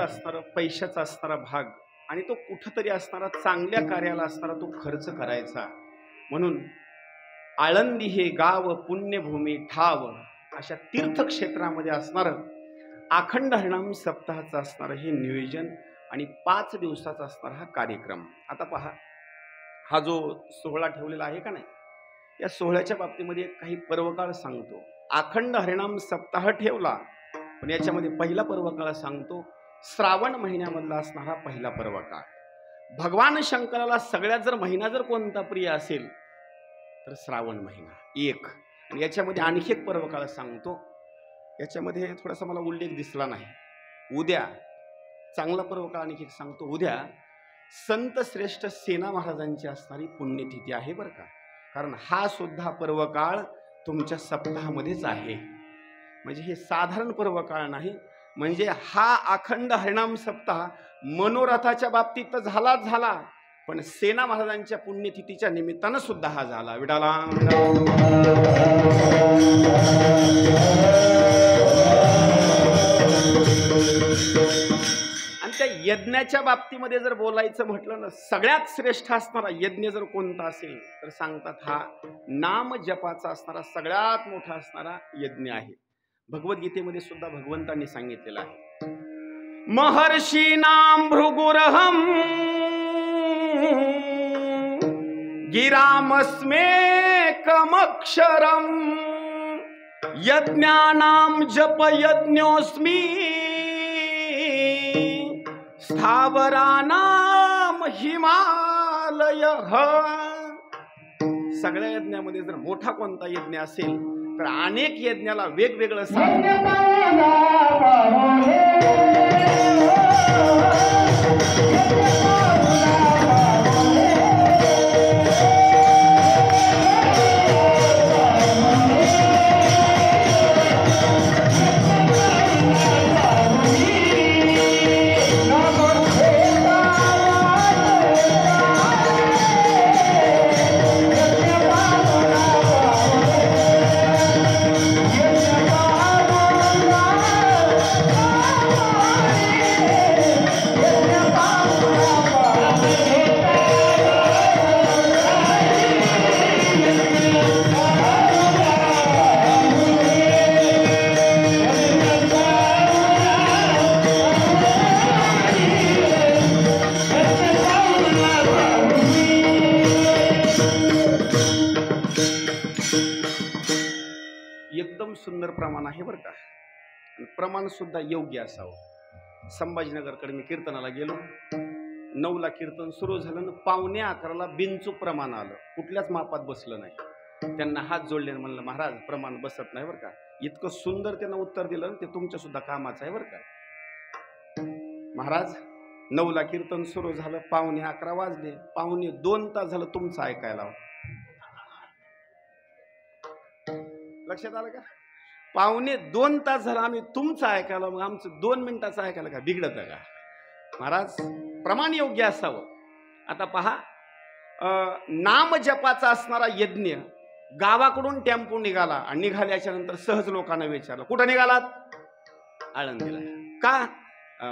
असणारा पैशाचा असणारा भाग आणि तो कुठंतरी असणारा चांगल्या कार्याला असणारा तो खर्च करायचा. म्हणून आळंदी हे गाव पुण्यभूमी ठाव अशा तीर्थक्षेत्रामध्ये असणारं अखंड हरिनाम सप्ताहाचं असणारं हे नियोजन आणि 5 दिवसाचा असणारा हा कार्यक्रम. आता पहा, हा जो सोहळा ठेवलेला आहे का नाही, या सोहळ्याच्या बाबतीमध्ये काही पर्वकाळ सांगतो. अखंड हरिनाम सप्ताह ठेवला, पण याच्यामध्ये पहिला पर्वकाळ सांगतो श्रावण महिन्यामधला असणारा पहिला पर्वकाळ. भगवान शंकराला सगळ्यात जर महिना जर कोणता प्रिय असेल तर श्रावण महिना एक. आणि याच्यामध्ये आणखी एक पर्वकाळ सांगतो, याच्यामध्ये थोडासा मला उल्लेख दिसला नाही. उद्या चांगला पर्वकाळ आणखी एक सांगतो. उद्या संत श्रेष्ठ सेना महाराजांची असणारी पुण्यतिथी आहे बरं का. कारण हा सुद्धा पर्वकाळ तुमच्या सप्ताहामध्येच आहे. म्हणजे हे साधारण पर्वकाळ नाही. म्हणजे हा अखंड हरिनाम सप्ताह मनोरथाच्या बाबतीत तर झालाच झाला, पण सेना महाराजांच्या पुण्यतिथीच्या निमित्तानं सुद्धा हा झाला. विडाला आणि त्या यज्ञाच्या बाबतीमध्ये जर बोलायचं म्हटलं ना, सगळ्यात श्रेष्ठ असणारा यज्ञ जर कोणता असेल तर सांगतात हा नाम जपाचा असणारा सगळ्यात मोठा असणारा यज्ञ आहे. भगवद्गीतेमध्ये सुद्धा भगवंतांनी सांगितलेलं आहे, महर्षीणां भृगुरहं गिरामस्मेकमक्षरं यज्ञानां जपयज्ञोऽस्मि स्थावरानां हिमालयः. सगळ्या यज्ञामध्ये जर मोठा कोणता यज्ञ असेल तर अनेक यज्ञाला वेगवेगळं एकदम सुंदर प्रमाण आहे बरं का. प्रमाण सुद्धा योग्य असावं. संभाजीनगरकडे मी कीर्तनाला गेलो, 9ला कीर्तन सुरू झालं ना 11:45ला बिनचूक प्रमाण आलं. कुठल्याच मापात बसलं नाही. त्यांना हात जोडले, म्हणलं महाराज प्रमाण बसत नाही बरं का. इतकं सुंदर त्यांना उत्तर दिलं, ते तुमच्या सुद्धा कामाचं आहे बरं का. महाराज 9ला कीर्तन सुरू झालं, 11:45 वाजले, 1:15 तास झालं तुमचं ऐकायला. लक्षात आलं का? 1:15 तास झाला आम्ही तुमचं ऐकायला, मग आमचं 2 मिनिटाचं ऐकायला का बिघडत का? महाराज प्रमाण योग्य असावं. आता पहा, नाम जपाचा असणारा यज्ञ गावाकडून टेम्पो निघाला आणि निघाल्याच्या नंतर सहज लोकांना विचारलं, कुठं निघालात? आळंदीला. का?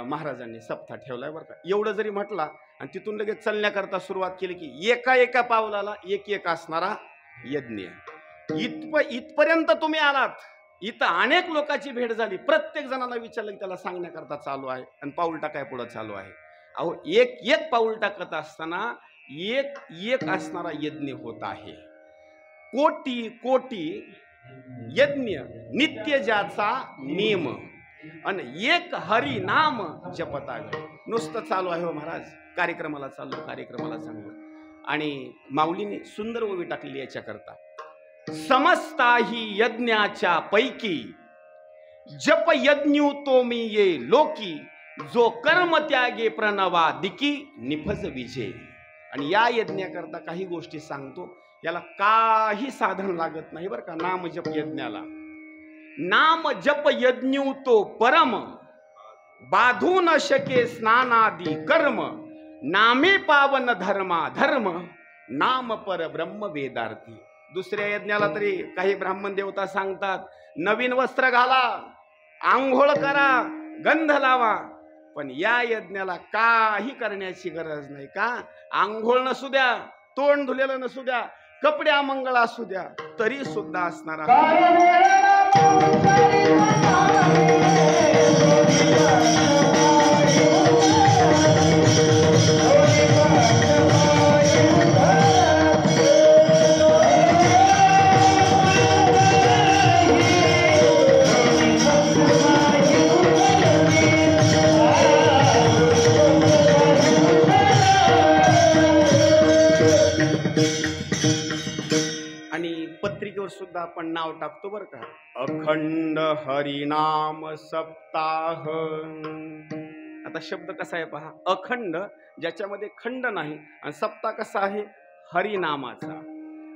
महाराजांनी सप्ताह ठेवलाय बरं का. एवढं जरी म्हटला आणि तिथून लगेच चालण्याकरता सुरुवात केली की एका एका पावलाला एक एक असणारा यज्ञ. इथपर्यंत तुम्ही आलात, इथं अनेक लोकांची भेट झाली, प्रत्येक जणांना विचारलं की त्याला सांगण्याकरता चालू आहे आणि पाऊल टाकाय पुढं चालू आहे. अहो, एक एक पाऊल टाकत असताना एक एक असणारा यज्ञ होत आहे. कोटी कोटी यज्ञ नित्य ज्याचा नेम आणि एक हरी नाम जपता. नुसतं चालू आहे हो महाराज, कार्यक्रमाला चाललो, कार्यक्रमाला चाललो. आणि माऊलीने सुंदर ओवी टाकलेली याच्याकरता, समस्ताही यज्ञाच्या पैकी जप यज्ञू तो मी ये लोकी जो कर्म त्यागे प्रणवा दिकी निफज विजय. आणि या यज्ञाकरता काही गोष्टी सांगतो, याला काही साधन लागत नाही बरं का. नाम जप यज्ञाला नाम जप यज्ञू तो परम बाधू न शके स्नानादी कर्म नामे पावन धर्मा धर्म नाम पर ब्रह्म वेदार्थी. दुसऱ्या यज्ञाला तरी काही ब्राह्मण देवता सांगतात नवीन वस्त्र घाला, आंघोळ करा, गंध लावा. पण या यज्ञाला काही करण्याची गरज नाही. का? आंघोळ नसू द्या, तोंड धुलेलं नसू द्या, कपडे अमंगळ असू द्या, तरी सुद्धा असणारा पत्रिकेवर सुद्धा आपण नाव टाकतो बरं का, अखंड हरिनाम सप्ताह. आता शब्द कसा आहे पहा, अखंड ज्याच्यामध्ये खंड नाही, आणि सप्ताह कसा आहे, हरिनामाचा.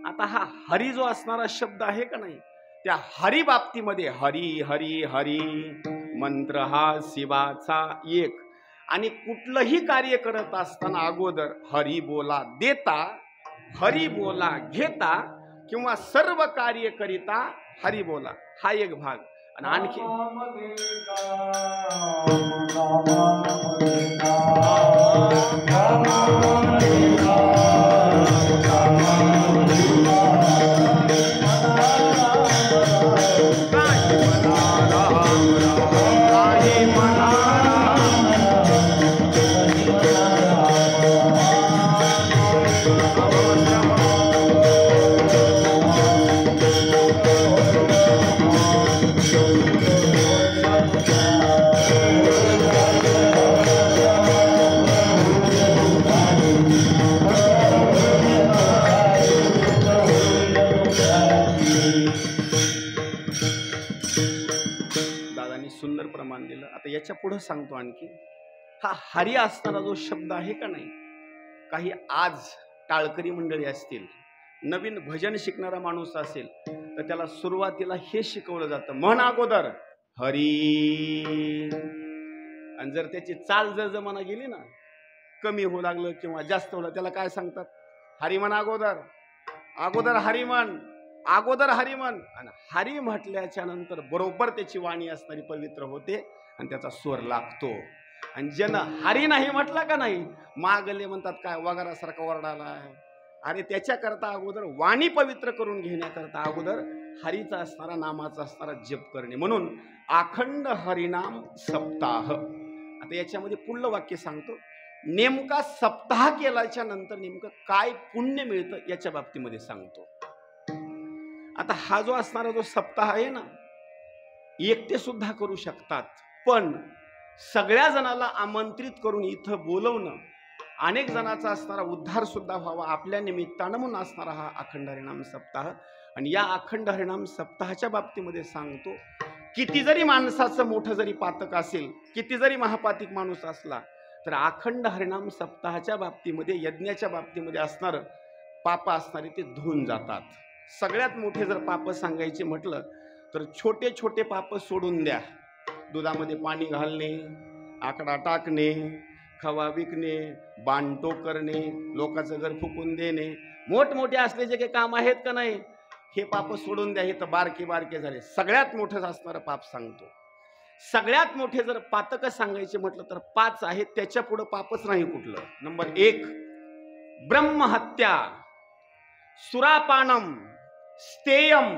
आता हा हरी जो असणारा शब्द आहे का नाही, त्या हरी बाबतीमध्ये हरी हरी हरी मंत्र हा शिवाचा एक. आणि कुठलंही कार्य करत असताना अगोदर हरी बोला देता, हरी बोला घेता, किंवा सर्व कार्य करिता हरी बोला, हा एक भाग. आणि आणखी सुंदर प्रमाण दिलं. आता याच्या पुढे सांगतो आणखी, हा हरी असणारा जो शब्द आहे का नाही, काही आज टाळकरी मंडळी असतील, नवीन भजन शिकणारा माणूस असेल, तर त्याला सुरुवातीला हे शिकवलं जातं, म्हण अगोदर हरी. आणि जर त्याची चाल जर जमाना गेली ना, कमी होऊ लागलं किंवा जास्त होऊ लागलं, त्याला काय सांगतात, हरी म्हण अगोदर, अगोदर हरी म्हण, अगोदर हरी म्हण. आणि हरी म्हटल्याच्या नंतर बरोबर त्याची वाणी असणारी पवित्र होते आणि त्याचा स्वर लागतो. आणि ज्यानं हरी नाही म्हटलं का नाही, मागले म्हणतात काय वगारासारखा ओरडाला आहे. अरे त्याच्याकरता अगोदर वाणी पवित्र करून घेण्याकरता अगोदर हरीचा असणारा, नामाचा असणारा जप करणे. म्हणून अखंड हरिनाम सप्ताह. आता याच्यामध्ये पुढलं वाक्य सांगतो, नेमका सप्ताह केल्याच्या नंतर नेमकं काय पुण्य मिळतं याच्या बाबतीमध्ये सांगतो. आता हा जो असणारा जो सप्ताह आहे ना, एकटे सुद्धा करू शकतात, पण सगळ्या जणाला आमंत्रित करून इथं बोलवणं, अनेक जणांचा असणारा उद्धार सुद्धा व्हावा आपल्या निमित्तानं म्हणून असणारा हा अखंड हरिनाम सप्ताह. आणि या अखंड हरिनाम सप्ताहाच्या बाबतीमध्ये सांगतो, किती जरी माणसाचं मोठं जरी पातक असेल, किती जरी महापातिक माणूस असला, तर अखंड हरिनाम सप्ताहाच्या बाबतीमध्ये, यज्ञाच्या बाबतीमध्ये असणारं पाप असणारे ते धुवून जातात. सगळ्यात मोठे जर पाप सांगायचे म्हटलं तर छोटे छोटे पाप सोडून द्या. दुधामध्ये पाणी घालणे, आकडा टाकणे, खवा विकणे, बांटो करणे, लोकांचं घर फुकून देणे, मोठमोठे असले जे काही काम आहेत का नाही, हे पाप सोडून द्या. हे तर बारके बारके झाले. सगळ्यात मोठं असणारं पाप सांगतो. सगळ्यात मोठे जर पातक सांगायचे म्हटलं तर 5 आहेत, त्याच्या पुढे पापच नाही कुठलं. नंबर 1 ब्रह्महत्या, सुरापानम, स्तेयम,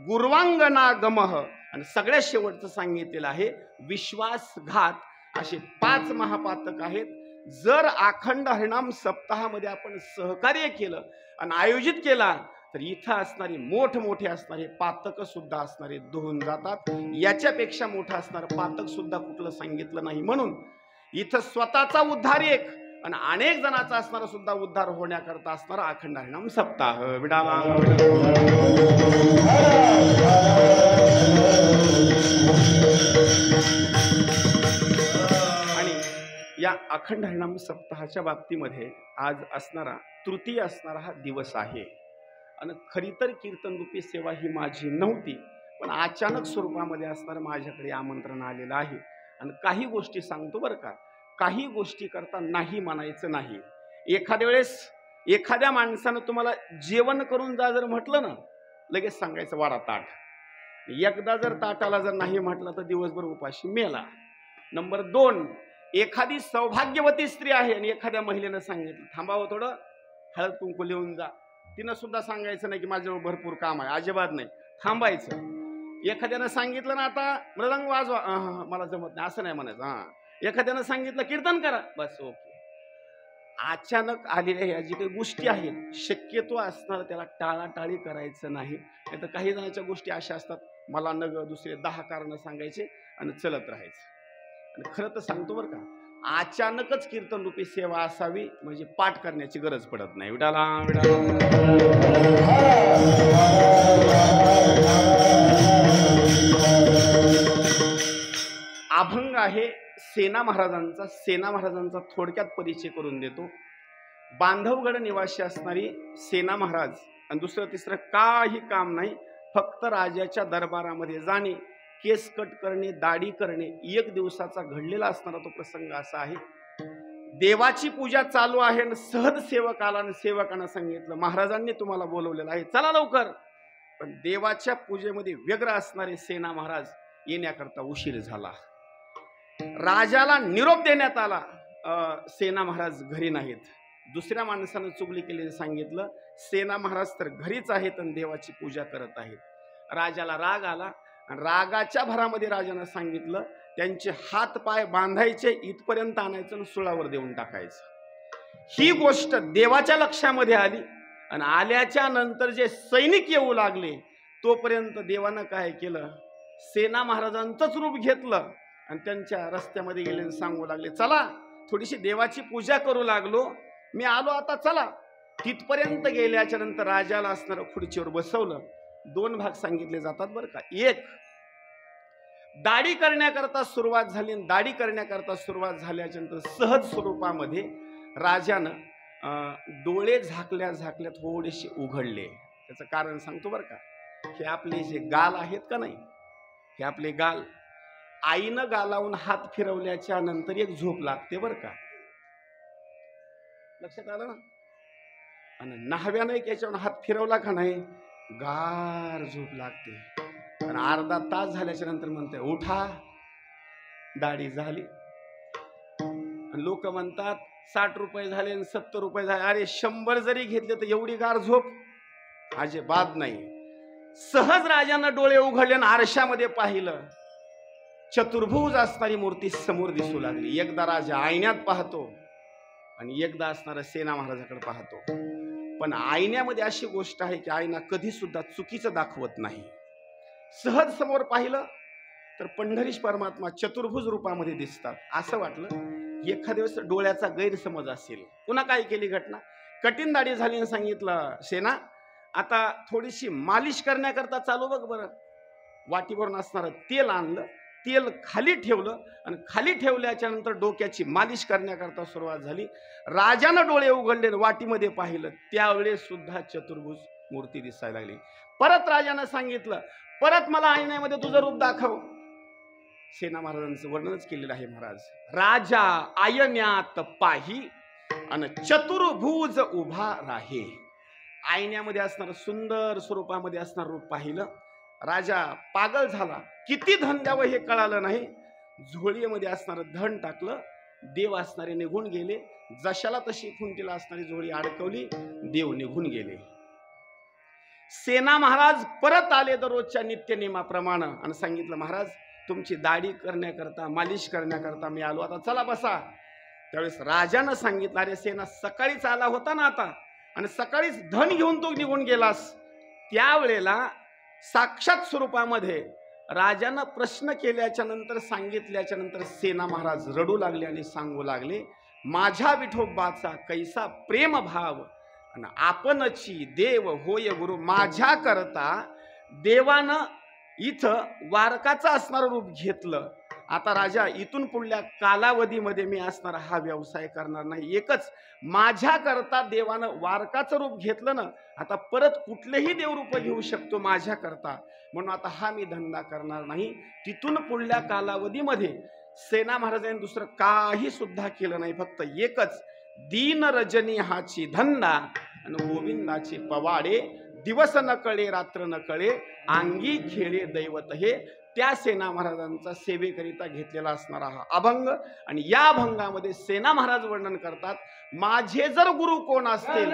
गुर्वांगनागमः, आणि सगळ्यात शेवटचं सांगितलेलं आहे विश्वासघात. असे 5 महापातक आहेत. जर अखंड हरिनाम सप्ताहामध्ये आपण सहकार्य केलं आणि आयोजित केला तर इथं असणारी मोठमोठे असणारे पातक सुद्धा असणारे धुवून जातात. याच्यापेक्षा मोठं असणारं पातक सुद्धा कुठलं सांगितलं नाही. म्हणून इथं स्वतःचा उद्धार एक आणि अनेक जणांचा असणारा सुद्धा उद्धार होण्याकरता असणारा अखंड हरिनाम सप्ताह. आणि या अखंड हरिनाम सप्ताहाच्या बाबतीमध्ये आज असणारा तृतीय असणारा हा दिवस आहे. आणि खरी तर कीर्तन रूपी सेवा ही माझी नव्हती, पण अचानक स्वरूपामध्ये असणारं माझ्याकडे आमंत्रण आलेलं आहे. आणि काही गोष्टी सांगतो बरं का, काही गोष्टी करता नाही म्हणायचं नाही. एखाद्या वेळेस एखाद्या माणसानं तुम्हाला जेवण करून जा जर म्हटलं ना, लगेच सांगायचं वाढा ताट. एकदा जर ताटाला जर नाही म्हटलं तर दिवसभर उपाशी मेला. नंबर 2, एखादी सौभाग्यवती स्त्री आहे आणि एखाद्या महिलेनं सांगितलं थांबावं थोडं, हळद कुंकू लिहून जा, तिनं सुद्धा सांगायचं नाही की माझ्याजवळ भरपूर काम आहे, अजिबात नाही, थांबायचं. एखाद्यानं सांगितलं ना आता मृदंग वाजवा, मला जमत नाही असं नाही म्हणायचं. एखाद्यानं सांगितलं कीर्तन करा, बस ओके. अचानक आलेल्या ह्या जी काही गोष्टी आहेत शक्यतो असणार त्याला टाळाटाळी करायचं नाही. नाही तर काही जणांच्या गोष्टी अशा असतात, मला नग दुसरे 10 कारणं सांगायचे आणि चलत राहायचं. आणि खरं तर सांगतो बरं का, अचानकच कीर्तन रूपी सेवा असावी, म्हणजे पाठ करण्याची गरज पडत नाही. विठाला अभंग आहे सेना महाराजांचा. सेना महाराजांचा थोडक्यात परिचय करून देतो. बांधवगड निवासी असणारी सेना महाराज आणि दुसरं तिसरं काही काम नाही, फक्त राजाच्या दरबारामध्ये जाणे, केस कट करणे, दाढी करणे, एक दिवसाचा घडलेला असणारा तो प्रसंग असा आहे. देवाची पूजा चालू आहे आणि सहज सेवक आला आणि सेवकानं सांगितलं महाराजांनी तुम्हाला बोलवलेलं आहे, चला लवकर. पण देवाच्या पूजेमध्ये व्यग्र असणारे सेना महाराज येण्याकरता उशीर झाला. राजाला निरोप देण्यात आला, सेना महाराज घरी नाहीत. दुसऱ्या माणसानं चुगली केली, सांगितलं सेना महाराज तर घरीच आहेत आणि देवाची पूजा करत आहेत. राजाला राग आला आणि रागाच्या भरामध्ये राजानं सांगितलं त्यांचे हात पाय बांधायचे, इथपर्यंत आणायचं आणि सुळावर देऊन टाकायचं. ही गोष्ट देवाच्या लक्षामध्ये आली आणि आल्याच्या नंतर जे सैनिक येऊ लागले तोपर्यंत देवानं काय केलं, सेना महाराजांचंच रूप घेतलं आणि त्यांच्या रस्त्यामध्ये गेले आणि सांगू लागले चला थोडीशी देवाची पूजा करू लागलो, मी आलो आता चला. तिथपर्यंत गेल्याच्या नंतर राजाला असणारं खुर्चीवर बसवलं. 2 भाग सांगितले जातात बरं का. एक, दाढी करण्याकरता सुरुवात झाली. दाढी करण्याकरता सुरुवात झाल्याच्या नंतर सहज स्वरूपामध्ये राजानं डोळे झाकल्या झाकल्या थोडेसे उघडले. त्याचं कारण सांगतो बरं का. हे आपले जे गाल आहेत का नाही, हे आपले गाल, आईनं गालावून हात फिरवल्याच्या नंतर एक झोप लागते बरं का, लक्षात आलं ना. आणि न्हाव्यानं एक याच्यावर हात फिरवला का नाही, गार झोप लागते. आणि अर्धा तास झाल्याच्या नंतर म्हणते उठा, दाढी झाली. आणि लोक म्हणतात 60 रुपये झाले आणि 70 रुपये झाले. अरे 100 जरी घेतले तर एवढी गार झोप अजिबात नाही. सहज राजानं डोळे उघडले आणि आरशामध्ये पाहिलं, चतुर्भुज असणारी मूर्ती समोर दिसू लागली. एकदा राजा आयण्यात पाहतो आणि एकदा असणारा सेना महाराजाकडे पाहतो. पण आयण्यामध्ये अशी गोष्ट आहे की आईना कधी सुद्धा चुकीचं दाखवत नाही. सहज समोर पाहिलं तर पंढरीश परमात्मा चतुर्भुज रूपामध्ये दिसतात. असं वाटलं एखाद्या वेळेस डोळ्याचा गैरसमज असेल. पुन्हा काय केली घटना, कठीण दाढी झाली आणि सांगितलं सेना आता थोडीशी मालिश करण्याकरता चालू बघ बरं. वाटीवरून असणारं तेल आणलं, तेल खाली ठेवलं आणि खाली ठेवल्याच्या नंतर डोक्याची मालिश करण्याकरता सुरुवात झाली. राजानं डोळे उघडले, वाटीमध्ये पाहिलं, त्यावेळेस सुद्धा चतुर्भुज मूर्ती दिसायला लागली. परत राजानं सांगितलं परत मला आईण्यामध्ये तुझं रूप दाखव. सेना महाराजांचं वर्णनच केलेलं आहे महाराज. राजा आयण्यात पाही आणि चतुर्भुज उभा राहे. आयण्यामध्ये असणार सुंदर स्वरूपामध्ये असणार रूप पाहिलं. राजा पागल झाला, किती धन द्यावं हे कळालं नाही. झोळीमध्ये असणारं धन टाकलं, देव असणारे निघून गेले. जशाला तशी खुंटीला असणारी झोळी अडकवली, देव निघून गेले. सेना महाराज परत आले दररोजच्या नित्यनेमाप्रमाणे आणि सांगितलं महाराज तुमची दाढी करण्याकरता मालिश करण्याकरता मी आलो, आता चला बसा. त्यावेळेस राजानं सांगितलं अरे सेना सकाळीच आला होता ना आता, आणि सकाळीच धन घेऊन तो निघून गेलास. त्यावेळेला साक्षात स्वरूपामध्ये राजानं प्रश्न केल्याच्या नंतर सांगितल्याच्या नंतर सेना महाराज रडू लागले आणि सांगू लागले माझ्या विठोबाचा कैसा प्रेम भाव आणि आपणची देव होय गुरु. माझ्या करता देवानं इथं वारकाचं असणारं रूप घेतलं. आता राजा इथून पुढल्या कालावधीमध्ये मी असणार हा व्यवसाय करणार नाही. एकच माझ्या करता देवानं वारकाचं रूप घेतलं ना, आता परत कुठलेही देवरूप घेऊ शकतो माझ्या करता, म्हणून आता हा मी धंदा करणार नाही. तिथून पुढल्या कालावधीमध्ये सेना महाराजांनी दुसरं काही सुद्धा केलं नाही. फक्त एकच दीन रजनी हाची धंदा आणि गोविंदाचे पवाडे. दिवस न कळे रात्र न कळे, अंगी खेळे दैवत हे. त्या सेना महाराजांचा सेवेकरिता घेतलेला असणारा हा अभंग. आणि या अभंगामध्ये सेना महाराज वर्णन करतात, माझे जर गुरु कोण असतील,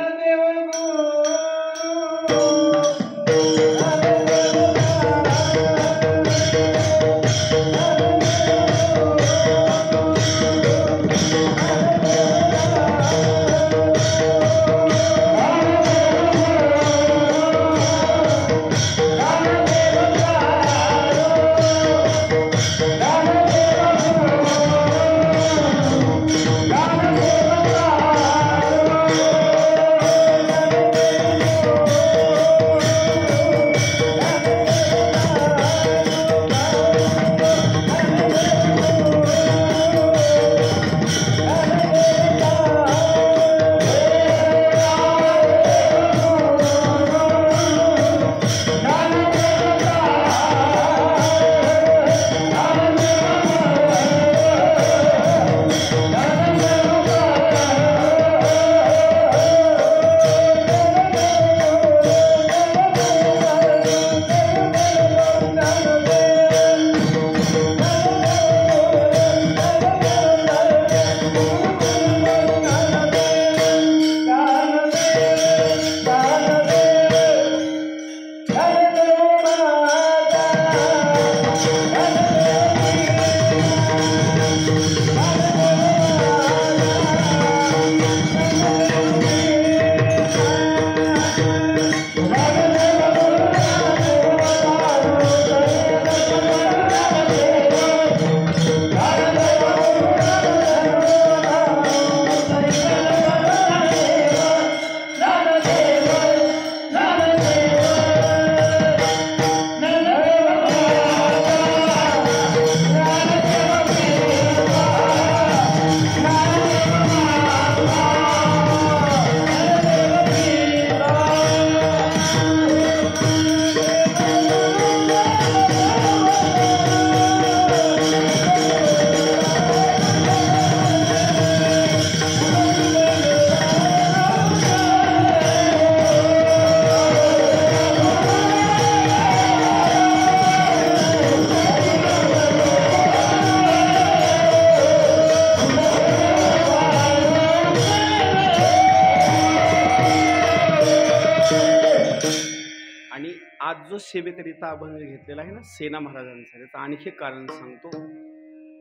आज जो सेवेकरिता अभंग घेतलेला आहे ना सेना महाराजांचा, त्याचं आणखी एक कारण सांगतो.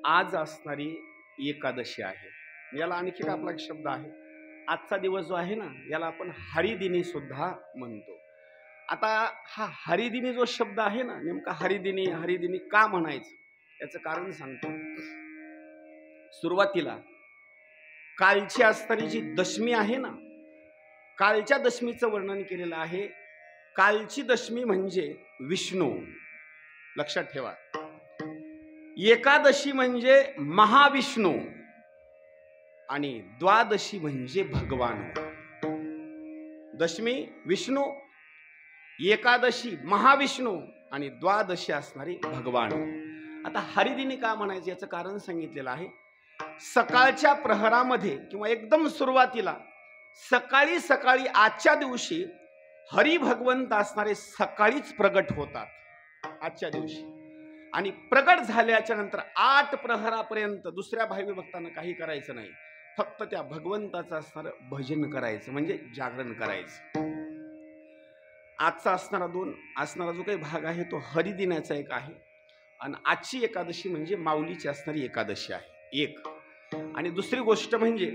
आज असणारी एकादशी आहे, याला आणखी एक आपला शब्द आहे. आजचा दिवस जो आहे ना, याला आपण हरिदिनी सुद्धा म्हणतो. आता हा हरिदिनी जो शब्द आहे ना, नेमका हरिदिनी हरिदिनी का म्हणायचं याचं कारण सांगतो. सुरुवातीला कालची असणारी जी दशमी आहे ना, कालच्या दशमीचं वर्णन केलेलं आहे. कालची दशमी म्हणजे विष्णू, लक्षात ठेवा. एकादशी म्हणजे महाविष्णू आणि द्वादशी म्हणजे भगवान. दशमी विष्णू, एकादशी महाविष्णू आणि द्वादशी असणारी भगवान. आता हरिदिनी का म्हणायचं याचं कारण सांगितलेलं आहे. सकाळच्या प्रहरामध्ये किंवा एकदम सुरुवातीला सकाळी सकाळी आजच्या दिवशी हरी भगवंत असणारे सकाळीच प्रगट होतात आजच्या दिवशी. आणि प्रगट झाल्याच्या नंतर 8 प्रहरापर्यंत दुसऱ्या भावी भक्तांना काही करायचं नाही, फक्त त्या भगवंताचं असणारं भजन करायचं, म्हणजे जागरण करायचं. आजचा असणारा जो काही भाग आहे तो हरिदिनाचा एक आहे. आणि आजची एकादशी म्हणजे माऊलीची असणारी एकादशी आहे एक. आणि दुसरी गोष्ट म्हणजे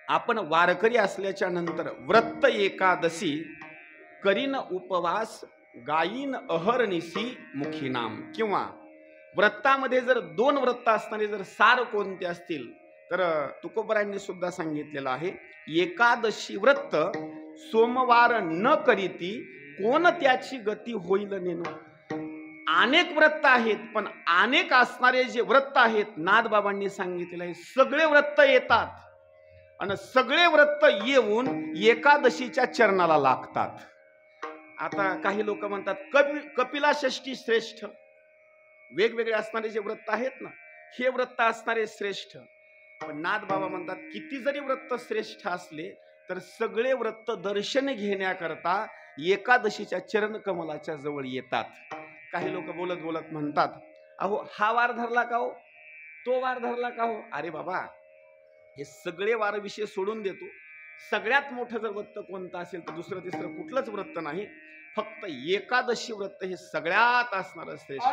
आपण वारकरी असल्याच्या नंतर व्रत एकादशी करीन उपवास गायीन अहर्निशी मुखी नाम. किंवा व्रतामध्ये जर 2 व्रत असणारे जर सार कोणते असतील तर तुकोबरांनी सुद्धा सांगितलेलं आहे, एकादशी व्रत सोमवार न करीती कोण त्याची गती होईल नेन. अनेक व्रत आहेत, पण अनेक असणारे जे व्रत आहेत नाथबाबांनी सांगितलेलं आहे, सगळे व्रत येतात आणि सगळे व्रत येऊन एकादशीच्या चरणाला लागतात. आता काही लोक म्हणतात कपिला षष्ठी श्रेष्ठ. वेगवेगळे असणारे जे व्रत आहेत ना, हे व्रत असणारे श्रेष्ठ. पण नाथबाबा म्हणतात किती जरी व्रत श्रेष्ठ असले तर सगळे व्रत दर्शन घेण्याकरता एकादशीच्या चरण कमलाच्या जवळ येतात. काही लोक बोलत बोलत म्हणतात, अहो हा वार धरला का हो, तो वार धरला का हो. अरे बाबा, हे सगळे वार विषय सोडून देतो. सगळ्यात मोठं जर व्रत कोणतं असेल तर दुसरं तिसरं कुठलंच व्रत नाही, फक्त एकादशी व्रत हे सगळ्यात असणार श्रेष्ठ.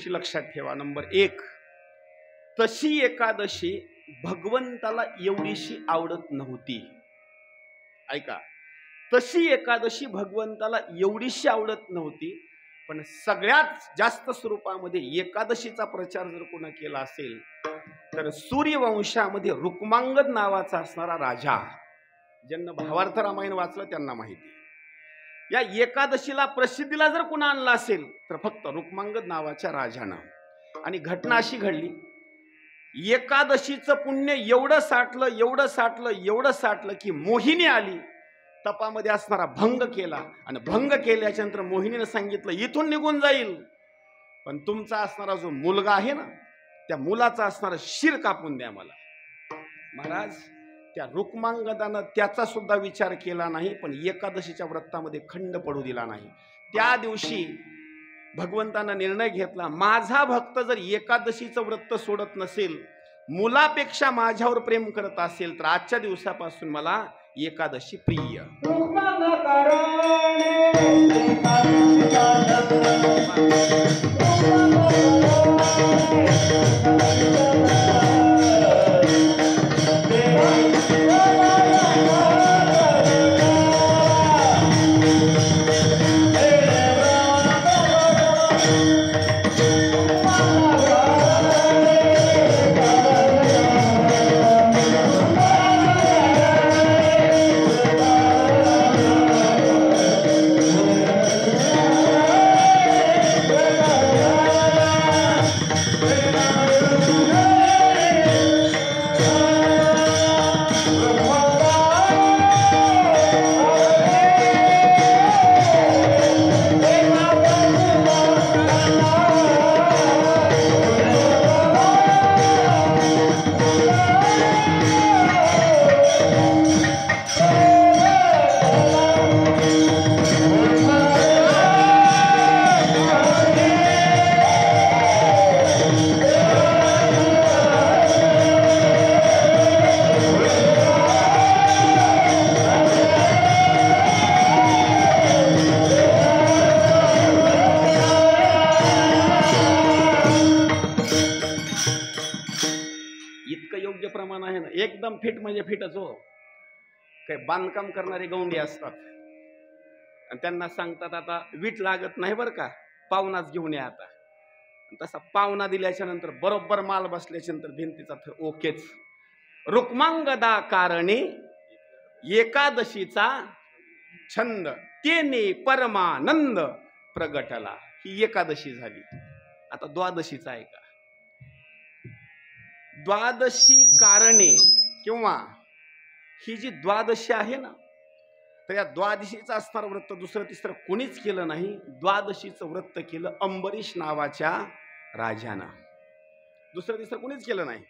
लक्षात ठेवा. नंबर 1, तशी एकादशी भगवंताला एवढीशी आवडत नव्हती. ऐका, तशी एकादशी भगवंताला एवढीशी आवडत नव्हती, पण सगळ्यात जास्त स्वरूपामध्ये एकादशीचा प्रचार जर कोणा केला असेल तर सूर्यवंशामध्ये रुक्मांगद नावाचा असणारा राजा, ज्यांना भावार्थ रामायण वाचलं त्यांना माहिती. या एकादशीला प्रसिद्धीला जर कोणा आणला असेल तर फक्त रुक्मांगद नावाच्या राजानं. आणि घटना अशी घडली, एकादशीचं पुण्य एवढं साठलं की मोहिनी आली, तपामध्ये असणारा भंग केला, आणि भंग केल्याच्या नंतर मोहिनीने सांगितलं इथून निघून जाईल, पण तुमचा असणारा जो मुलगा आहे ना, त्या मुलाचा असणारा शिर कापून द्या मला. महाराज, त्या रुक्मांगदानं त्याचा सुद्धा विचार केला नाही, पण एकादशीच्या व्रतामध्ये खंड पडू दिला नाही. त्या दिवशी भगवंतानं निर्णय घेतला, माझा भक्त जर एकादशीचं व्रत सोडत नसेल, मुलापेक्षा माझ्यावर प्रेम करत असेल, तर आजच्या दिवसापासून मला एकादशी प्रिय. एकदम फिट म्हणजे फिटच हो. काही बांधकाम करणारे गौंडी असतात आणि त्यांना सांगतात आता वीट लागत नाही बरं का, पावनाच घेऊन या आता. तसा पावना दिल्याच्या नंतर बरोबर माल बसल्याच्या नंतर भिंतीचा ओकेच. रुक्मांगदा कारणे एकादशीचा छंद, तेने परमानंद प्रगटला. ही एकादशी झाली. आता द्वादशीचा आहे का, द्वादशी कारणे किंवा ही जी द्वादशी आहे ना, तर या द्वादशीचं असणारं व्रत दुसरं तिसरं कोणीच केलं नाही. द्वादशीचं व्रत केलं अंबरीश नावाच्या राजानं, दुसरं तिसरं कोणीच केलं नाही.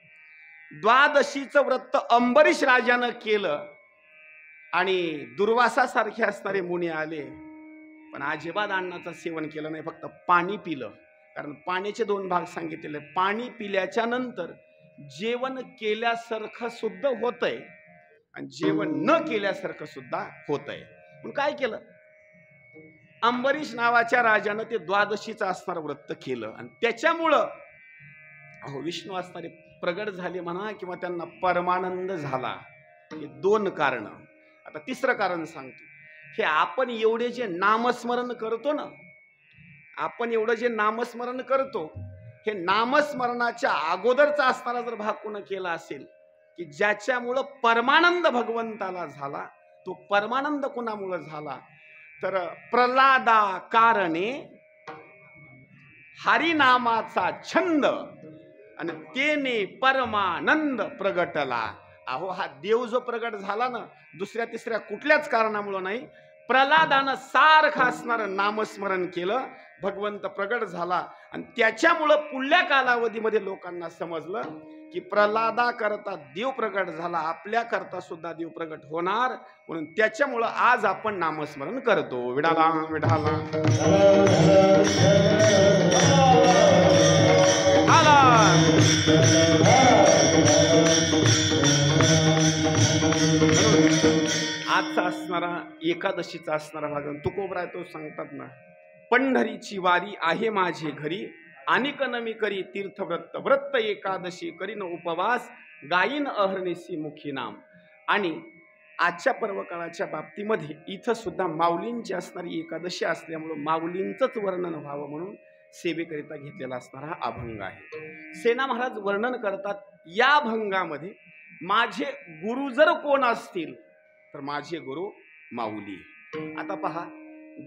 द्वादशीचं व्रत अंबरीश राजानं केलं आणि दुर्वासासारखे असणारे मुनी आले, पण अजिबात अन्नाचं सेवन केलं नाही, फक्त पाणी पिलं. कारण पाण्याचे 2 भाग सांगितलेले. पाणी पिल्याच्या नंतर जेवण केल्यासारखं सुद्धा होतंय आणि जेवण न केल्यासारखं सुद्धा होतंय. पण काय केलं, अंबरीश नावाच्या राजानं ते द्वादशीचं असणारं व्रत केलं आणि त्याच्यामुळं विष्णू असणारे प्रगट झाले म्हणा किंवा त्यांना परमानंद झाला. हे 2 कारण. आता तिसरं कारण सांगतो. हे आपण एवढे जे नामस्मरण करतो ना, आपण एवढं जे नामस्मरण करतो, हे नामस्मरणाच्या अगोदरचा असणारा जर भाग कोण केला असेल की ज्याच्यामुळं परमानंद भगवंताला झाला, तो परमानंद कोणामुळे झाला तर प्रल्हादा कारणे हरिनामाचा छंद आणि तेने परमानंद प्रगटला. अहो हा देव जो प्रगट झाला ना दुसऱ्या तिसऱ्या कुठल्याच कारणामुळे नाही, प्रल्हादानं सारखं असणारं नामस्मरण केलं, भगवंत प्रगट झाला आणि त्याच्यामुळं पुढल्या कालावधीमध्ये लोकांना समजलं की प्रल्हादा करता देव प्रगट झाला, आपल्या करता सुद्धा देव प्रगट होणार, म्हणून त्याच्यामुळं आज आपण नामस्मरण करतो. विडाला विडाला आजचा असणारा एकादशीचा असणारा भाग तुकोबराय तो सांगतात ना, पंढरीची वारी आहे माझे घरी, अनिकन मी करी तीर्थव्रत, व्रत एकादशी करीन उपवास, गायीन अहर्निशी मुखी नाम. आणि आजच्या पर्वकाळाच्या बाबतीमध्ये इथं सुद्धा माऊलींची असणारी एकादशी असल्यामुळं माऊलींचंच वर्णन व्हावं म्हणून सेवेकरिता घेतलेला असणारा हा अभंग आहे. सेना महाराज वर्णन करतात, या भंगामध्ये माझे गुरु जर कोण असतील तर माझे गुरु माऊली. आता पहा,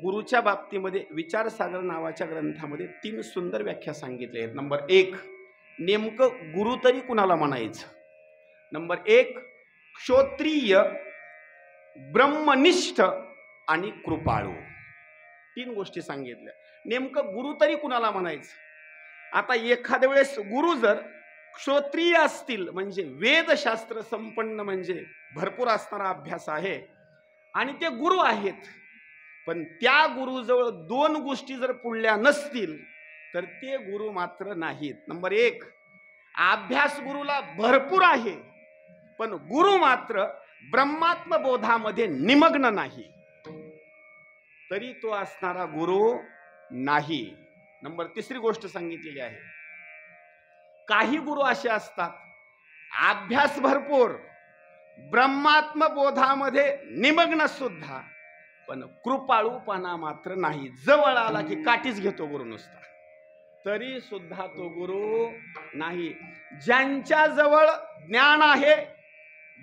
गुरुच्या बाबतीमध्ये विचारसागर नावाच्या ग्रंथामध्ये 3 सुंदर व्याख्या सांगितल्या आहेत. नंबर 1, नेमकं गुरु तरी कुणाला म्हणायचं. नंबर 1, क्षोत्रिय, ब्रह्मनिष्ठ आणि कृपाळू. 3 गोष्टी सांगितल्या. नेमकं गुरु तरी कुणाला म्हणायचं. आता एखाद्या वेळेस गुरु जर क्षोत्रिय असतील म्हणजे वेदशास्त्र संपन्न म्हणजे भरपूर असणारा अभ्यास आहे आणि ते गुरु आहेत, पण त्या गुरुजवळ 2 गोष्टी जर पुढल्या नसतील तर ते गुरु मात्र नाहीत. नंबर 1, अभ्यास गुरुला भरपूर आहे पण गुरु मात्र ब्रह्मात्म बोधामध्ये निमग्न नाही, तरी तो असणारा गुरु नाही. नंबर 3 गोष्ट सांगितलेली आहे, काही गुरु असे असतात अभ्यास भरपूर, ब्रह्मात्म बोधामध्ये निमग्न सुद्धा, पण कृपाळूपणा मात्र नाही. जवळ आला की काठीच घेतो गुरु नुसता, तरी सुद्धा तो गुरु नाही. ज्यांच्या जवळ ज्ञान आहे,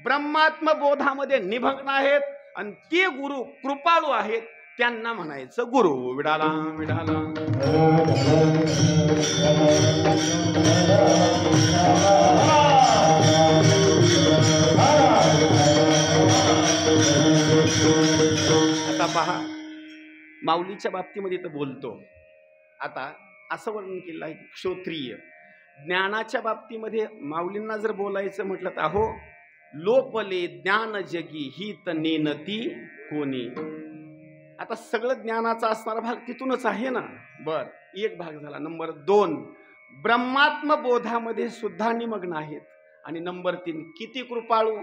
ब्रह्मात्म बोधामध्ये निमग्न आहेत आणि ते गुरु कृपाळू आहेत, त्यांना म्हणायचं गुरु. विडाला विडाला आता पहा, माऊलीच्या बाबतीमध्ये तर बोलतो. आता असं वर्णन केलं आहे क्षोत्रिय. ज्ञानाच्या बाबतीमध्ये माऊलींना जर बोलायचं म्हटलं तर अहो लोपले ज्ञान जगी ही तर नेनती कोणी. आता सगळं ज्ञानाचा असणारा भाग तिथूनच आहे ना. बर, 1 भाग झाला. नंबर 2, ब्रह्मात्म बोधामध्ये सुद्धा निमग्न आहेत. आणि नंबर 3, किती कृपाळू.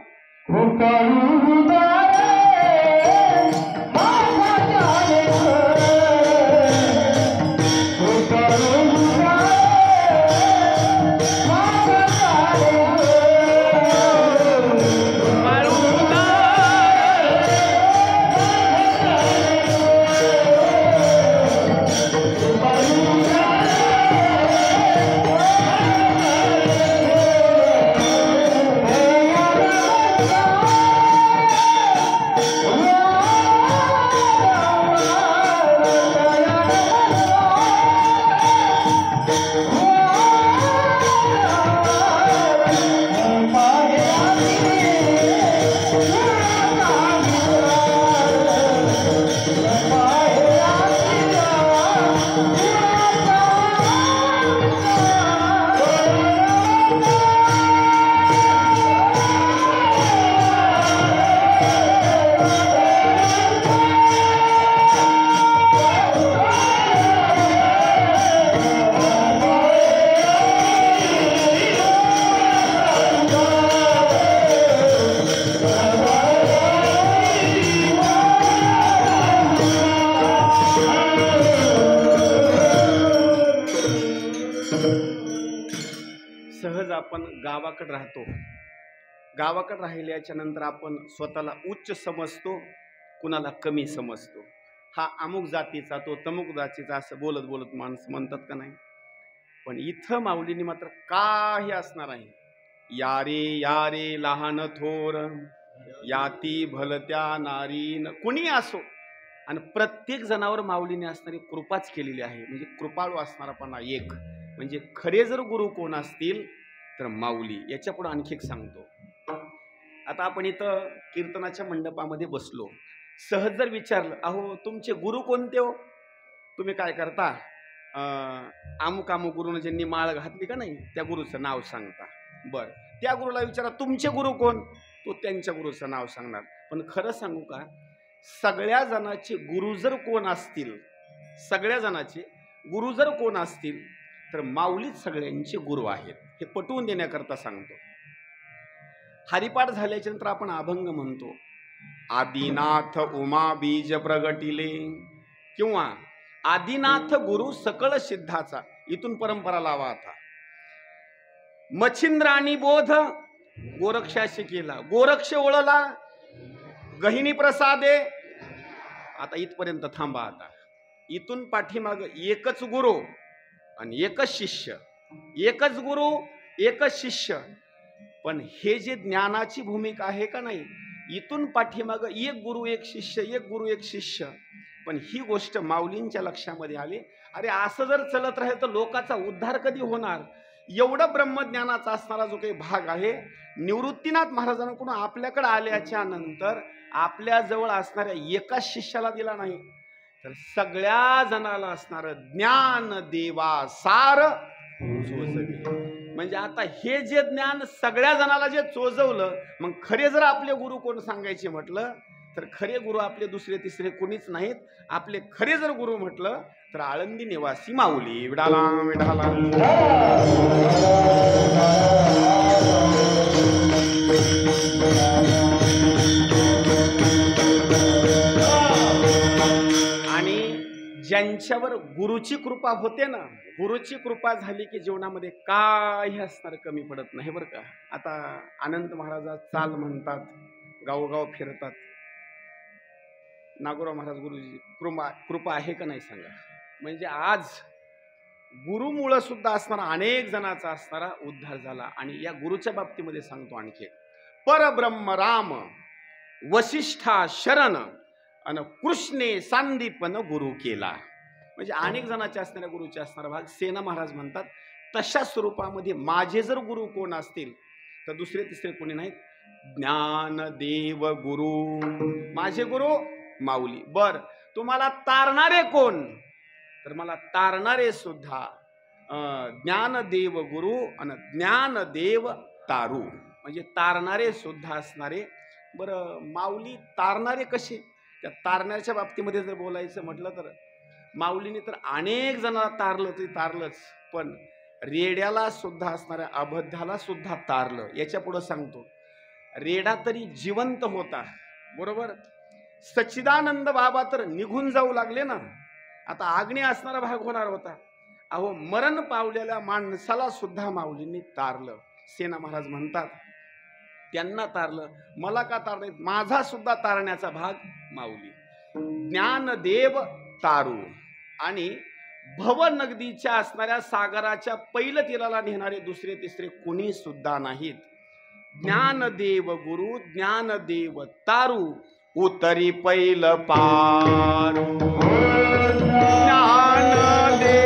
सहज आपण गावाकडे राहतो, गावाकडे राहिल्याच्या नंतर आपण स्वतःला उच्च समजतो, कुणाला कमी समजतो. हा अमुक जातीचा, तो तमुक जातीचा असं बोलत बोलत माणसं म्हणतात का नाही. पण इथं माऊलींनी मात्र काही असणार आहे. यारे यारे लहान थोर याती भलत्या नारीन, कुणी असो. आणि प्रत्येक जणावर माऊलीने असणारी कृपाच केलेली आहे. म्हणजे कृपाळू असणारापणा एक. म्हणजे खरे जर गुरु कोण असतील तर माऊली. याच्या पुढे आणखी एक सांगतो. आता आपण इथं कीर्तनाच्या मंडपामध्ये बसलो, सहज जर विचारलं, अहो तुमचे गुरु कोणते हो, तुम्ही काय करता? अमुक अमुक गुरुनं ज्यांनी माळ घातली का नाही त्या गुरुचं नाव सांगता. बर, त्या गुरुला विचारा तुमचे गुरु कोण, तो त्यांच्या गुरुचं नाव सांगणार. पण खरं सांगू का, सगळ्या जणांचे गुरु जर कोण असतील, सगळ्या जणांचे गुरु जर कोण असतील तर माऊलीच सगळ्यांचे गुरु आहेत. हे पटवून देण्याकरता सांगतो. हरिपाठ झाल्याच्या नंतर आपण अभंग म्हणतो, आदिनाथ उमा बीज प्रगटिले, किंवा आदिनाथ गुरु सकळ सिद्धाचा. इथून परंपरा लावा. आता मच्छिंद्राणी बोध गोरक्षाशी केला, गोरक्ष ओळला गहिनी प्रसादे. आता इथपर्यंत थांबा. आता इथून पाठीमाग एकच गुरु आणि एकच शिष्य, एकच गुरु एकच शिष्य. पण हे जे ज्ञानाची भूमिका आहे का नाही, इथून पाठीमाग एक गुरु एक शिष्य, एक गुरु एक शिष्य. पण ही गोष्ट माऊलींच्या लक्षामध्ये आली, अरे असं जर चलत राहील तर लोकांचा उद्धार कधी होणार. एवढं ब्रह्मज्ञानाचा असणारा जो काही भाग आहे, निवृत्तीनाथ महाराजांकडून आपल्याकडे आल्याच्या नंतर आपल्या जवळ असणाऱ्या एकाच शिष्याला दिला नाही, तर सगळ्या जणाला असणार ज्ञान देवा सार चोजविले. म्हणजे आता हे जे ज्ञान सगळ्या जणाला जे चोजवलं, मग खरे जर आपले गुरु कोण सांगायचे म्हटलं तर खरे गुरु आपले दुसरे तिसरे कोणीच नाहीत. आपले खरे जर गुरु म्हटलं तर आळंदी निवासी माऊली. विडाला विडाला. आणि ज्यांच्यावर गुरुची कृपा होते ना, गुरुची कृपा झाली की जीवनामध्ये काही असणार कमी पडत नाही बरं का. आता अनंत महाराजा चाल म्हणतात, गावोगाव फिरतात. नागोराव महाराज गुरुजी कृपा आहे का नाही सांगा. म्हणजे आज गुरुमुळे सुद्धा असणारा अनेक जणांचा असणारा उद्धार झाला. आणि या गुरुच्या बाबतीमध्ये सांगतो आणखी, परब्रह्म राम वशिष्ठा शरण अन कृष्णे सांदीपन गुरु केला. म्हणजे अनेक जणांच्या असणाऱ्या गुरुचे असणारा भाग सेना महाराज म्हणतात, तशा स्वरूपामध्ये माझे जर गुरु कोण असतील तर दुसरे तिसरे कोणी नाहीत, ज्ञानदेव गुरु. माझे गुरु माऊली. बर, तुम्हाला तारणारे कोण, तर मला तारणारे सुद्धा ज्ञानदेव गुरु आणि ज्ञानदेव तारू. म्हणजे तारणारे सुद्धा असणारे. बरं, माऊली तारणारे कसे, त्या तारण्याच्या बाबतीमध्ये जर बोलायचं म्हटलं तर माऊलीने तर अनेक जणांना तारलं, ते तारलंच, पण रेड्याला सुद्धा असणाऱ्या अबद्धाला सुद्धा तारलं. याच्या पुढे सांगतो, रेडा तरी जिवंत होता, बरोबर. सच्चिदानंद बाबा तर निघून जाऊ लागले ना, आता आग्नेय असणारा भाग होणार होता. अहो मरण पावलेल्या माणसाला सुद्धा माऊलींनी तारलं. सेना महाराज म्हणतात, त्यांना तारलं, मला का तारलं, माझा सुद्धा तारण्याचा भाग माऊली. ज्ञानदेव तारू. आणि भवनगदीच्या असणाऱ्या सागराच्या पहिलं तीराला नेणारे दुसरे तिसरे कोणी सुद्धा नाहीत. ज्ञानदेव गुरु ज्ञानदेव तारू, उतरी पैल पारू. ज्ञानदेव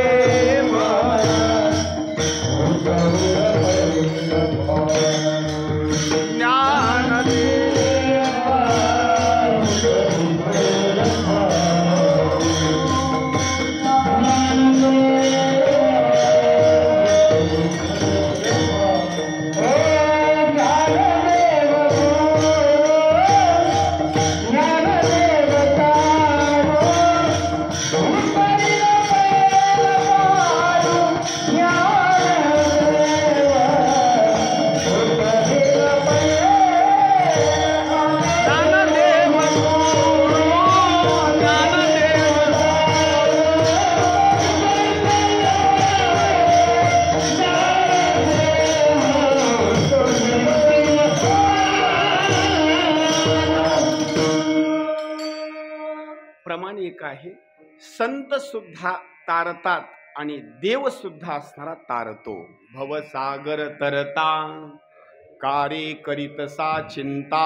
प्रमाण एक आहे, संत सुद्धा तारतात आणि देव सुद्धा असणारा तारतो. भवसागर तरता कार्य करीतसा चिंता,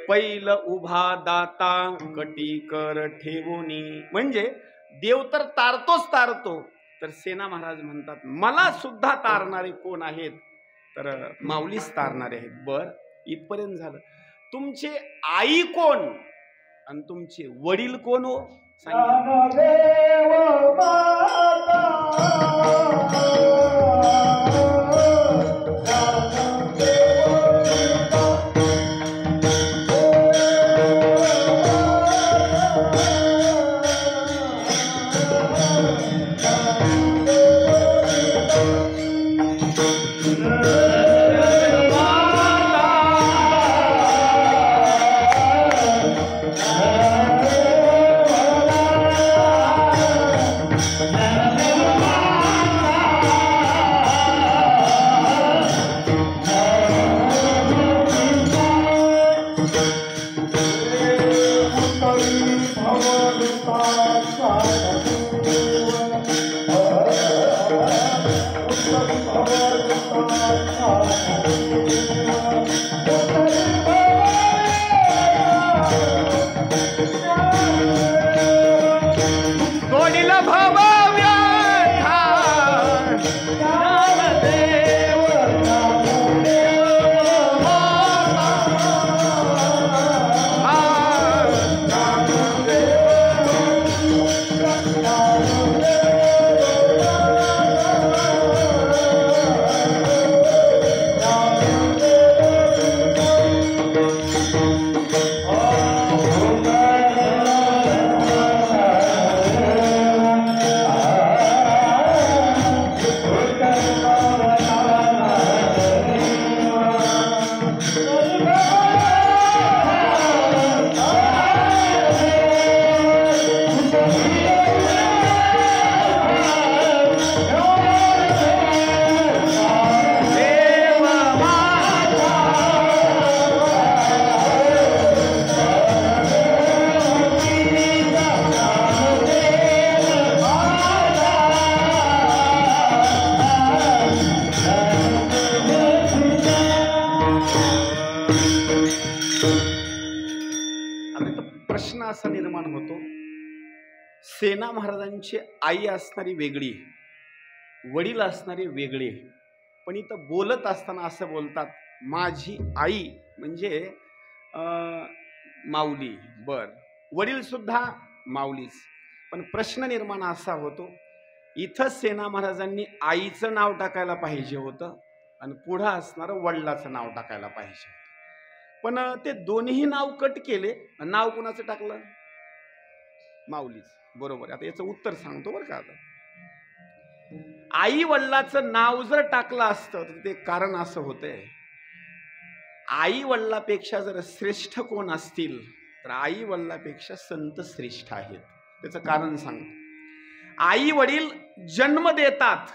पैल उभा दाता कटी कर ठेवोनी. म्हणजे देव तर तारतोच तारतो, तर सेना महाराज म्हणतात मला सुद्धा तारणारे कोण आहेत, तर माऊलीच तारणारे आहेत. बर, इथपर्यंत झालं. तुमचे आई कोण आणि तुमचे वडील कोण हो सांगितलं. असा निर्माण होतो, सेना महाराजांची आई असणारी वेगळी, वडील असणारे वेगळे, पण इथं बोलत असताना असं बोलतात माझी आई म्हणजे माऊली. बर, वडील सुद्धा माऊलीच. पण प्रश्न निर्माण असा होतो, इथं सेना महाराजांनी आईचं नाव टाकायला पाहिजे होतं आणि पुढं असणारं वडिलाचं नाव टाकायला पाहिजे होतं, पण ते दोन्ही नाव कट केले. नाव कुणाचं टाकलं? माऊलीच. बरोबर. आता याचं उत्तर सांगतो बरं का. आता आई वडिलाचं नाव जर टाकलं असतं तर ते कारण असं होतंय, आई वडिलापेक्षा जर श्रेष्ठ कोण असतील तर आई वडिलापेक्षा संत श्रेष्ठ आहेत. त्याचं कारण सांगतो. आई वडील जन्म देतात,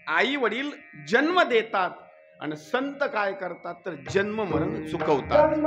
आई वडील जन्म देतात आणि संत काय करतात तर जन्म मरण चुकवतात.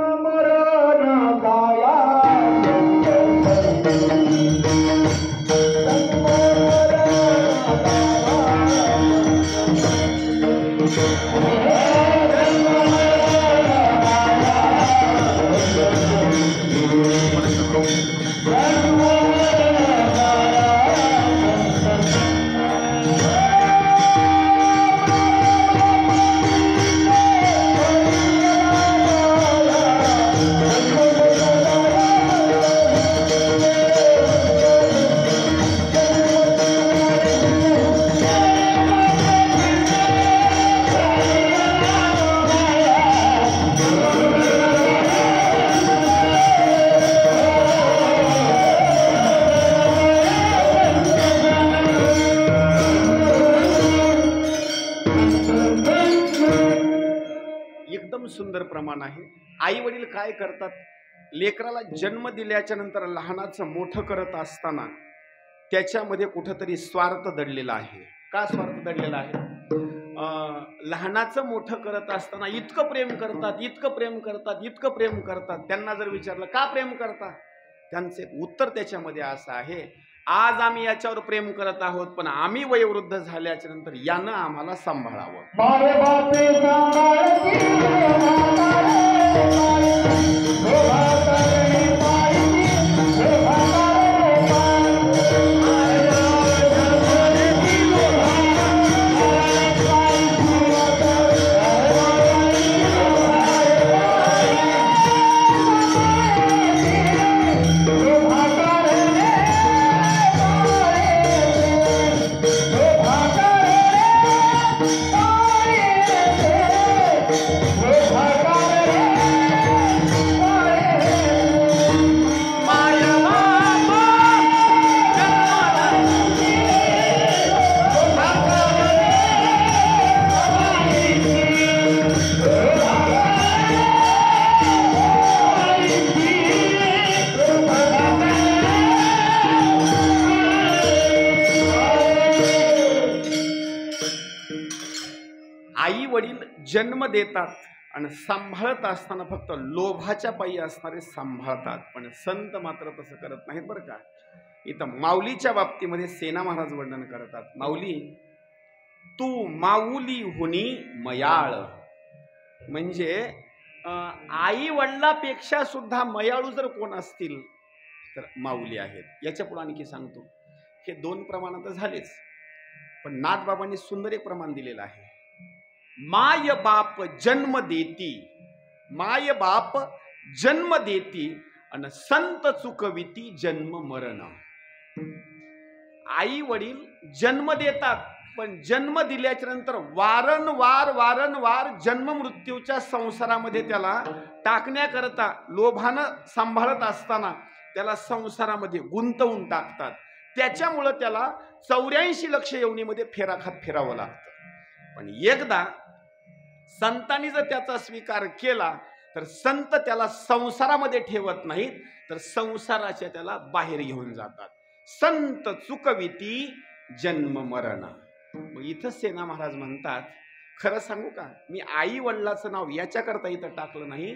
सुंदर प्रमाण आहे. आई वडील काय करतात, लेकराला जन्म दिल्याच्या नंतर लहानाचं मोठं करत असताना त्याच्यामध्ये कुठंतरी स्वार्थ दडलेला आहे. का स्वार्थ दडलेला आहे? लहानाचं मोठं करत असताना इतकं प्रेम करतात, इतकं प्रेम करतात, इतकं प्रेम करतात. त्यांना जर विचारलं का प्रेम करता, त्यांचे उत्तर त्याच्यामध्ये असं आहे, आज आम्ही याच्यावर प्रेम करत आहोत, पण आम्ही वयोवृद्ध झाल्याच्या नंतर यानं आम्हाला सांभाळावं. आई वडील जन्म देतात आणि सांभाळत असताना फक्त लोभाच्या पायी असणारे सांभाळतात, पण संत मात्र तसं करत नाहीत बरं का. इथं माऊलीच्या बाबतीमध्ये सेना महाराज वर्णन करतात. माऊली तू माऊली हुनी मयाळ, म्हणजे आई वडिलापेक्षा सुद्धा मयाळू जर कोण असतील तर माऊली आहेत. याच्या पुढे आणखी सांगतो, हे 2 प्रमाणात झालेच, पण नाथबाबांनी सुंदर एक प्रमाण दिलेलं आहे. माय बाप जन्म देती, माय बाप जन्म देती आणि संत चुकविती जन्म मरण. आई वडील जन्म देतात, पण जन्म दिल्याच्या नंतर वारंवार जन्म मृत्यूच्या संसारामध्ये त्याला टाकण्याकरता लोभानं सांभाळत असताना त्याला संसारामध्ये गुंतवून टाकतात. त्याच्यामुळं त्याला 84 लक्ष योनीमध्ये फेराखात फिरावं लागतं. पण एकदा संतांनी जर त्याचा स्वीकार केला तर संत त्याला संसारामध्ये ठेवत नाहीत, तर संसाराच्या त्याला बाहेर घेऊन जातात. संत चुकविती जन्म मरण. मग इथं सेना महाराज म्हणतात, खरं सांगू का, मी आई वडिलाचं नाव याच्याकरता इथं टाकलं नाही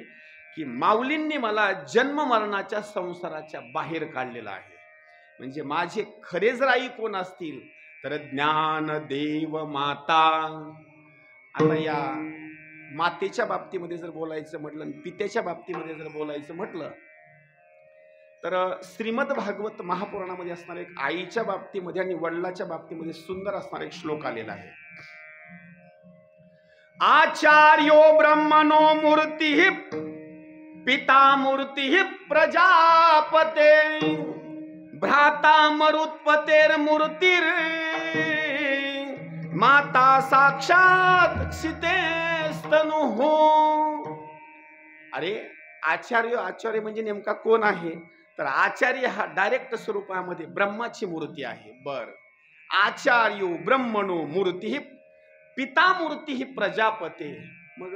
की माऊलींनी मला जन्म मरणाच्या संसाराच्या बाहेर काढलेलं आहे. म्हणजे माझे खरे जर आई कोण असतील तर ज्ञान देव माता. आता या मातेच्या बाबतीमध्ये जर बोलायचं म्हटलं, पित्याच्या बाबतीमध्ये जर बोलायचं म्हटलं, तर श्रीमद भागवत महापुराणामध्ये असणार एक आईच्या बाबतीमध्ये आणि वडिलाच्या बाबतीमध्ये सुंदर असणारा एक श्लोक आलेला आहे. आचार्यो ब्रह्मणो मूर्ती पिता मूर्ती प्रजापते भ्राता मरुत्पतेर मूर्तीर माता साक्षात क्षितेस्तनु हो. अरे आचार्य म्हणजे नेमका कोण आहे, तर आचार्य हा डायरेक्ट स्वरूपामध्ये ब्रह्माची मूर्ती आहे. बर, आचार्यो ब्रह्मणो मूर्ती पिता मूर्ती ही प्रजापते. मग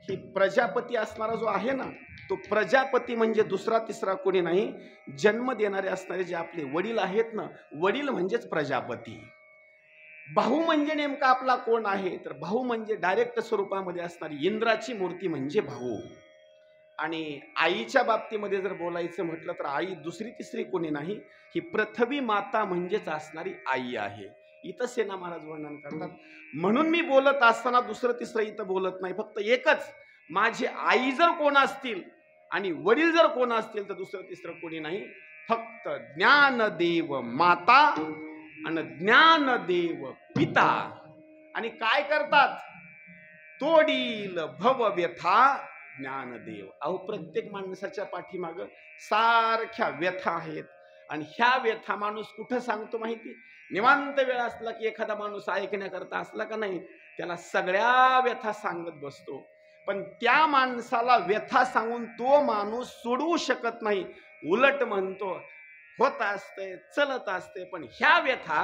ही प्रजापती असणारा जो आहे ना, तो प्रजापती म्हणजे दुसरा तिसरा कोणी नाही, जन्म देणारे असणारे जे आपले वडील आहेत ना, वडील म्हणजेच प्रजापती. भाऊ म्हणजे नेमका आपला कोण आहे, तर भाऊ म्हणजे डायरेक्ट स्वरूपामध्ये असणारी इंद्राची मूर्ती म्हणजे भाऊ. आणि आईच्या बाबतीमध्ये जर बोलायचं म्हटलं तर आई दुसरी तिसरी कोणी नाही, ही पृथ्वी माता म्हणजेच असणारी आई आहे. इथं सेना महाराज वर्णन करतात. म्हणून मी बोलत असताना दुसरं तिसरं इथं बोलत नाही, फक्त एकच, माझी आई जर कोण असतील आणि वडील जर कोण असतील तर दुसरं तिसरं कोणी नाही, फक्त ज्ञानदेव माता आणि ज्ञानदेव पिता. आणि काय करतात, तोडील भव व्यथा ज्ञानदेव. अहो प्रत्येक माणसाच्या पाठीमाग सारख्या व्यथा आहेत, आणि ह्या व्यथा माणूस कुठं सांगतो माहिती, निवांत वेळ असला की एखादा माणूस ऐकण्याकरता असला का नाही, त्याला सगळ्या व्यथा सांगत बसतो. पण त्या माणसाला व्यथा सांगून तो माणूस सोडवू शकत नाही, उलट म्हणतो होत असते चलत असते. पण ह्या व्यथा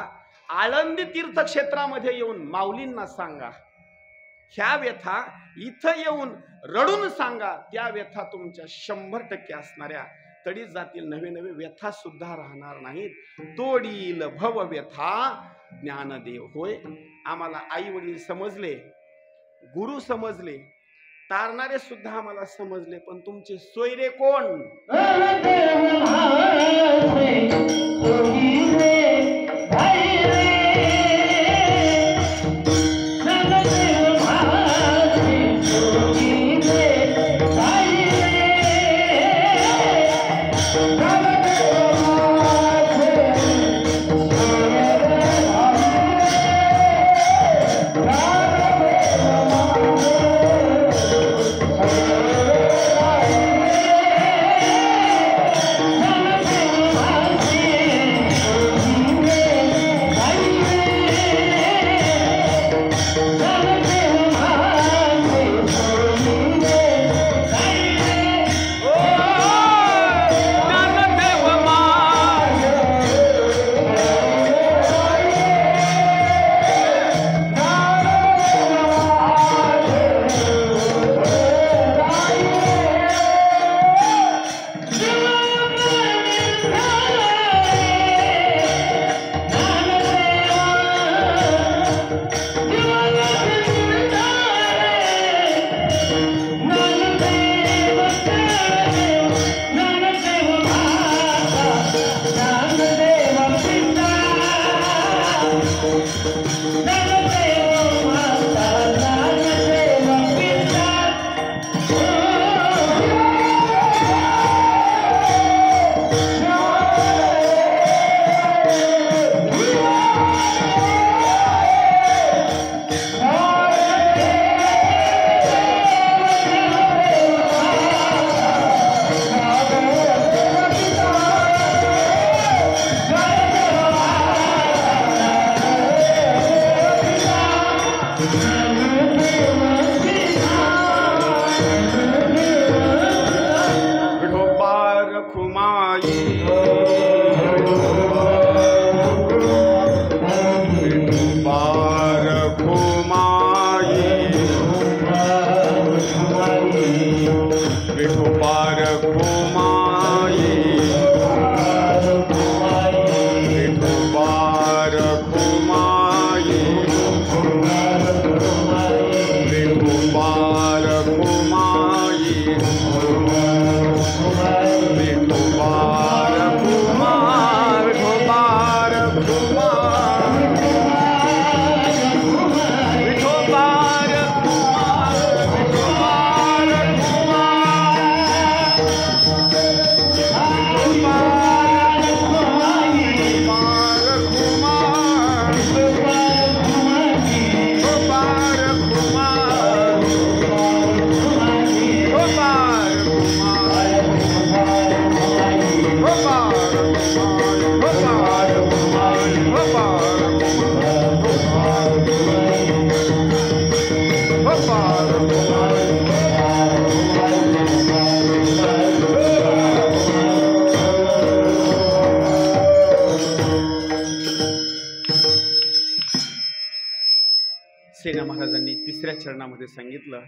आळंदी तीर्थक्षेत्रामध्ये येऊन माऊलींना सांगा, ह्या व्यथा इथं येऊन रडून सांगा, त्या व्यथा तुमच्या 100% असणाऱ्या तडीत जातील, नवे नवे व्यथा सुद्धा राहणार नाहीत. तोडील भव व्यथा ज्ञानदेव. होय, आम्हाला आई वडील समजले, गुरु समजले, तारणारे सुद्धा आम्हाला समजले, पण तुमचे सोयरे कोण? सेना महाराजांनी तिसऱ्या चरणामध्ये सांगितलं,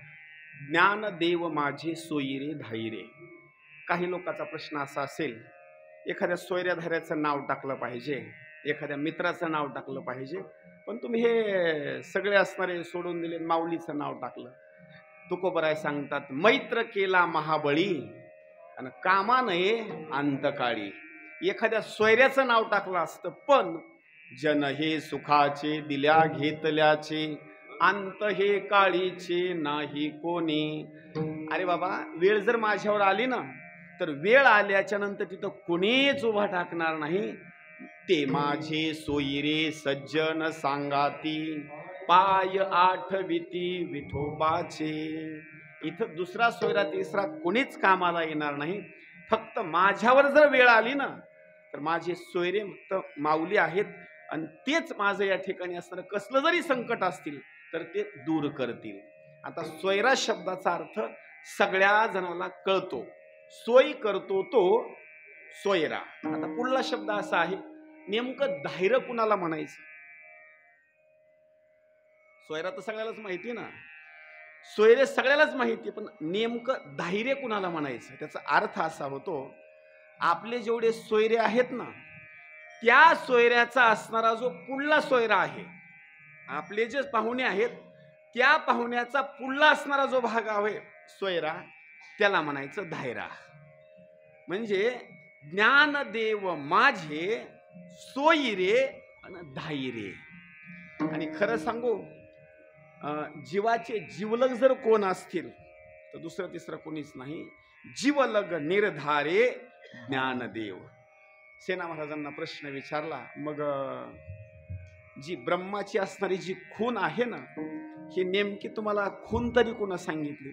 ज्ञानदेव माझे सोयीरे धाईरे. काही लोकांचा प्रश्न असा असेल, एखाद्या सोयऱ्याधाऱ्याचं नाव टाकलं पाहिजे, एखाद्या मित्राचं नाव टाकलं पाहिजे, पण तुम्ही हे सगळे असणारे सोडून दिले, माऊलीचं नाव टाकलं. तुकोबराय सांगतात, मैत्र केला महाबळी आणि कामा नये अंतकाळी. एखाद्या सोयऱ्याचं नाव टाकलं असतं, पण जन हे सुखाचे दिल्या घेतल्याचे, अंत हे काळीचे नाही कोणी. अरे बाबा, वेळ जर माझ्यावर आली ना, तर वेळ आल्याच्या नंतर तिथं कोणीच उभा टाकणार नाही. ते माझे सोयीरे सज्जन सांगाती, पाय आठविती विठोबाचे. इथं दुसरा सोयरा तिसरा कोणीच कामाला येणार नाही. फक्त माझ्यावर जर वेळ आली ना, तर माझे सोयरे फक्त माऊली आहेत, आणि तेच माझं या ठिकाणी असणारं कसलं जरी संकट असतील तर ते दूर करतील. आता सोयरा शब्दाचा अर्थ सगळ्या जणाला कळतो, सोय करतो तो सोयरा. आता पुढला शब्द असा आहे, नेमकं धायरं कुणाला म्हणायचं? सोयरा तर सगळ्यालाच माहिती ना, सोयरे सगळ्यालाच माहिती, पण नेमकं धायरे कुणाला म्हणायचं? त्याचा अर्थ असा होतो, आपले जेवढे सोयरे आहेत ना, त्या सोयऱ्याचा असणारा जो पुढला सोयरा आहे, आपले जे पाहुणे आहेत त्या पाहुण्याचा पुढला असणारा जो भाग आहे सोयरा, त्याला म्हणायचं धायरा. म्हणजे ज्ञानदेव माझे सोयरे आणि धायरे. आणि खरं सांगू, जीवाचे जीवलग जर कोण असतील तर दुसरं तिसरं कोणीच नाही. जीवलग निर्धारे ज्ञानदेव. सेना महाराजांना प्रश्न विचारला, मग जी ब्रह्माची असणारी जी खून आहे ना, ही नेमकी तुम्हाला खून तरी कोणा सांगितलं?